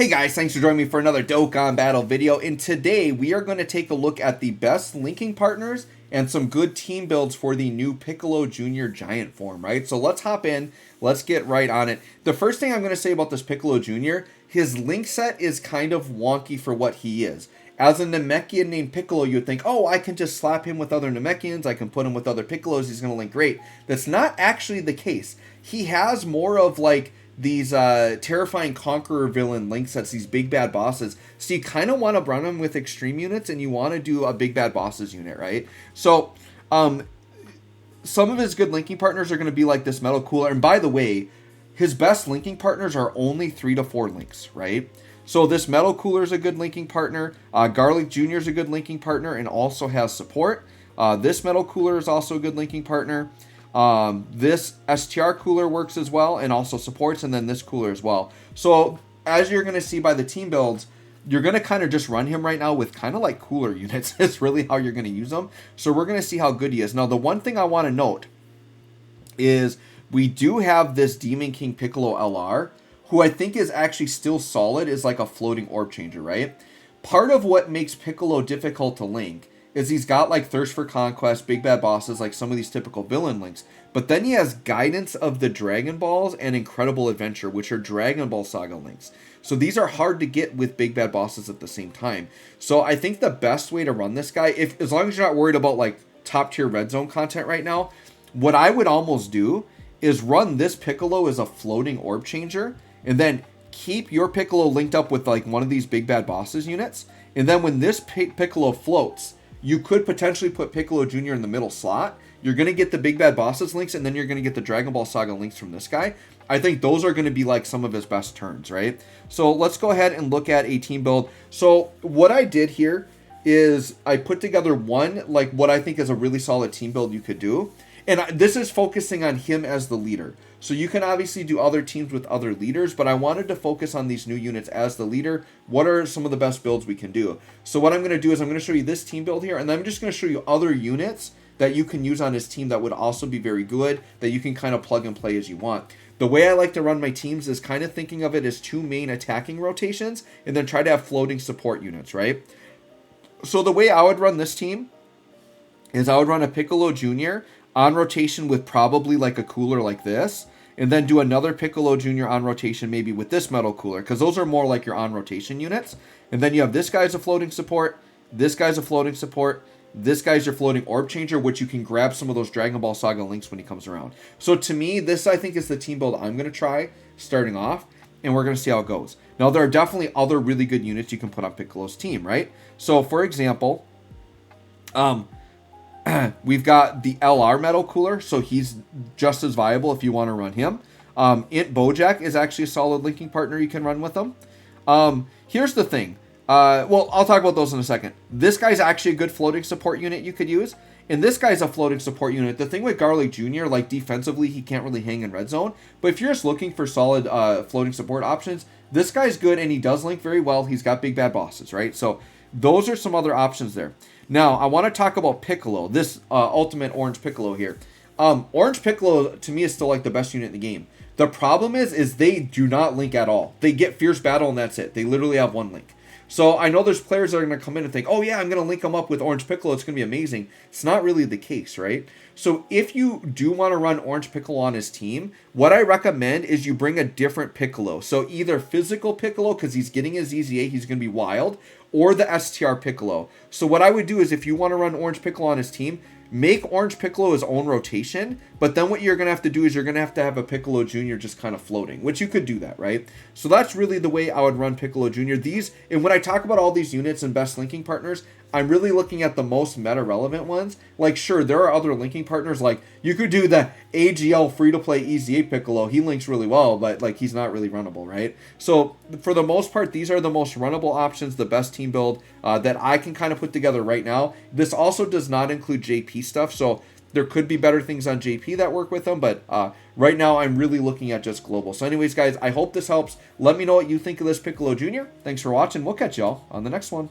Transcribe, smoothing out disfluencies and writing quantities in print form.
Hey guys, thanks for joining me for another Dokkan Battle video, and today we are going to take a look at the best linking partners and some good team builds for the new Piccolo Jr. Giant form, right? So let's hop in, let's get right on it. The first thing I'm going to say about this Piccolo Jr., his link set is kind of wonky for what he is. As a Namekian named Piccolo, you'd think, oh, I can just slap him with other Namekians, I can put him with other Piccolos, he's going to link great. That's not actually the case. He has more of like these terrifying conqueror villain link sets, these big bad bosses. So you kind of want to run them with extreme units, and you want to do a big bad bosses unit, right? So some of his good linking partners are going to be like this Metal Cooler. And by the way, his best linking partners are only 3 to 4 links, right? So this Metal Cooler is a good linking partner. Garlic Jr. is a good linking partner and also has support. This Metal Cooler is also a good linking partner. This STR cooler works as well and also supports, and then this cooler as well. So as you're going to see by the team builds, you're going to kind of just run him right now with kind of like cooler units. It's really how you're going to use them. So we're going to see how good he is. Now, the one thing I want to note is we do have this Demon King Piccolo LR, who I think is actually still solid, is like a floating orb changer, right? Part of what makes Piccolo difficult to link is he's got like Thirst for Conquest, big bad bosses, like some of these typical villain links. But then he has Guidance of the Dragon Balls and Incredible Adventure, which are Dragon Ball Saga links. So these are hard to get with big bad bosses at the same time. So I think the best way to run this guy, as long as you're not worried about like top tier red zone content right now, what I would almost do is run this Piccolo as a floating orb changer, and then keep your Piccolo linked up with like one of these big bad bosses units. And then when this Piccolo floats, you could potentially put Piccolo Jr. in the middle slot. You're going to get the Big Bad Bosses links, and then you're going to get the Dragon Ball Saga links from this guy. I think those are going to be like some of his best turns, right? So let's go ahead and look at a team build. So what I did here is I put together one, like what I think is a really solid team build you could do. And this is focusing on him as the leader. So you can obviously do other teams with other leaders, but I wanted to focus on these new units as the leader. What are some of the best builds we can do? So what I'm going to do is I'm going to show you this team build here, and then I'm just going to show you other units that you can use on his team that would also be very good, that you can kind of plug and play as you want. The way I like to run my teams is kind of thinking of it as 2 main attacking rotations, and then try to have floating support units, right? So the way I would run this team is I would run a Piccolo Jr. on rotation with probably like a cooler like this, and then do another Piccolo Jr. on rotation maybe with this Metal Cooler, because those are more like your on rotation units. And then you have this guy's a floating support, this guy's a floating support, this guy's your floating orb changer, which you can grab some of those Dragon Ball Saga links when he comes around. So to me, this I think is the team build I'm going to try starting off, and we're going to see how it goes. Now, there are definitely other really good units you can put on Piccolo's team, right? So for example, we've got the LR Metal Cooler, so he's just as viable if you want to run him. Int Bojack is actually a solid linking partner you can run with him. Here's the thing. Well, I'll talk about those in a second. This guy's actually a good floating support unit you could use, and this guy's a floating support unit. The thing with Garlic Jr., like defensively, he can't really hang in red zone, but if you're just looking for solid floating support options, this guy's good, and he does link very well. He's got big bad bosses, right? So those are some other options there. Now, I want to talk about Piccolo, this Ultimate Orange Piccolo here. Orange Piccolo, to me, is still like the best unit in the game. The problem is they do not link at all. They get Fierce Battle, and that's it. They literally have one link. So I know there's players that are going to come in and think, oh yeah, I'm going to link them up with Orange Piccolo. It's going to be amazing. It's not really the case, right? So if you do want to run Orange Piccolo on his team, what I recommend is you bring a different Piccolo. So either physical Piccolo, because he's getting his EZA, he's going to be wild, or the STR Piccolo. So what I would do is if you want to run Orange Piccolo on his team, make Orange Piccolo his own rotation, but then what you're going to have to do is you're going to have a Piccolo Jr. just kind of floating, which you could do that, right? So that's really the way I would run Piccolo Jr. And when I talk about all these units and best linking partners, I'm really looking at the most meta-relevant ones. Like, sure, there are other linking partners, like, you could do the AGL free-to-play EZA Piccolo. He links really well, but, like, he's not really runnable, right? So, for the most part, these are the most runnable options, the best team build that I can kind of put together right now. This also does not include JP stuff, so there could be better things on JP that work with them, but right now I'm really looking at just global. So anyways, guys, I hope this helps. Let me know what you think of this Piccolo Jr. Thanks for watching. We'll catch y'all on the next one.